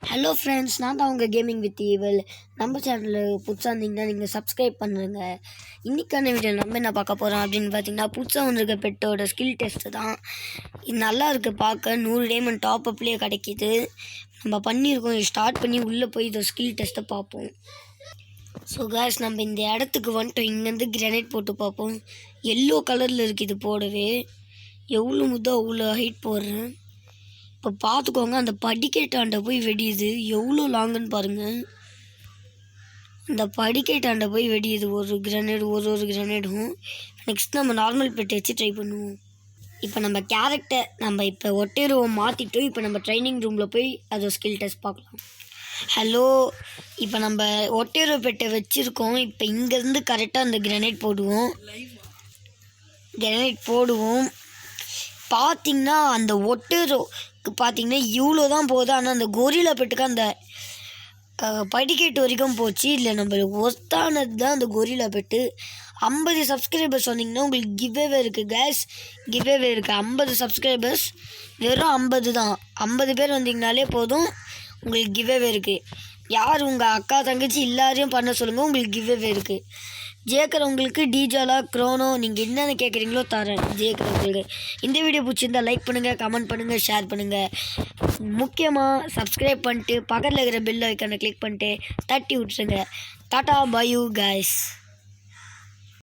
Hello friends, நான் தான் உங்கள் கேமிங் வித் ஈவில். நம்ம சேனலில் புதுசாக இருந்தீங்கன்னா நீங்கள் சப்ஸ்கிரைப் பண்ணுங்க. இன்றைக்கான வீடியோ நம்ம என்ன பார்க்க போகிறோம் அப்படின்னு பார்த்தீங்கன்னா, புதுசாக வந்திருக்க பெட்டோட ஸ்கில் டெஸ்ட்டு தான். இது நல்லா இருக்குது பார்க்க. 100 டைமண்ட் டாப் அப்லேயே கிடைக்கிது. நம்ம பண்ணியிருக்கோம். இது ஸ்டார்ட் பண்ணி உள்ளே போய் இதை ஸ்கில் டெஸ்ட்டை பார்ப்போம். ஸோ கேஸ், நம்ம இந்த இடத்துக்கு வந்துட்டோம். இங்கேருந்து கிரானைட் போட்டு பார்ப்போம். எல்லோ கலரில் இருக்குது இது போடவே. எவ்வளோ முதோ அவ்வளோ ஹைட் போடுறேன். இப்போ பார்த்துக்கோங்க, அந்த படிக்கட்டாண்ட போய் வெடியுது. எவ்வளோ லாங்குன்னு பாருங்கள். அந்த படிக்கட்டாண்ட போய் வெடியுது ஒரு கிரனேடு ஒரு கிரனேடும். நெக்ஸ்ட் நம்ம நார்மல் பெட்டை வச்சு ட்ரை பண்ணுவோம். இப்போ நம்ம கேரக்டர் நம்ம இப்போ ஒட்டேரோவை மாற்றிட்டோம். இப்போ நம்ம ட்ரைனிங் ரூமில் போய் அதை ஸ்கில் டெஸ்ட் பார்க்கலாம். ஹலோ, இப்போ நம்ம ஒட்டேரோ பெட்டை வச்சுருக்கோம். இப்போ இங்கேருந்து கரெக்டாக அந்த கிரனேட் போடுவோம். பார்த்திங்கன்னா அந்த ஒட்டேரோக்கு பார்த்திங்கன்னா இவ்வளோ தான் போகுது. ஆனால் அந்த கொரில்லா பெட்டுக்கு அந்த படிக்கட்டு வரைக்கும் போச்சு. இல்லை நம்ம ஒர்த்தானது தான் அந்த கொரில்லா பெட்டு. 50 சப்ஸ்கிரைபர்ஸ் வந்தீங்கன்னா உங்களுக்கு கிவ்அவே இருக்குது கேஸ். கிவ்அவே இருக்குது 50 சப்ஸ்கிரைபர்ஸ். வெறும் 50 தான். 50 பேர் வந்தீங்கனாலே போதும், உங்களுக்கு கிவ்அவே இருக்குது. யார் உங்கள் அக்கா தங்கச்சி எல்லாரையும் பண்ண சொல்லுங்கள், உங்களுக்கு கிவ்அவே இருக்குது. ஜெயிக்கிறவங்களுக்கு டிஜாலா க்ரோனோ நீங்கள் என்னென்ன கேட்குறீங்களோ தரேன் ஜெயிக்கிறவங்களுக்கு. இந்த வீடியோ பிடிச்சிருந்தால் லைக் பண்ணுங்கள், கமெண்ட் பண்ணுங்கள், ஷேர் பண்ணுங்கள். முக்கியமாக சப்ஸ்கிரைப் பண்ணிட்டு பக்கத்தில் இருக்கிற பெல் ஐக்கானை கிளிக் பண்ணிட்டு தட்டி விட்டுருங்க. Tata bye you guys.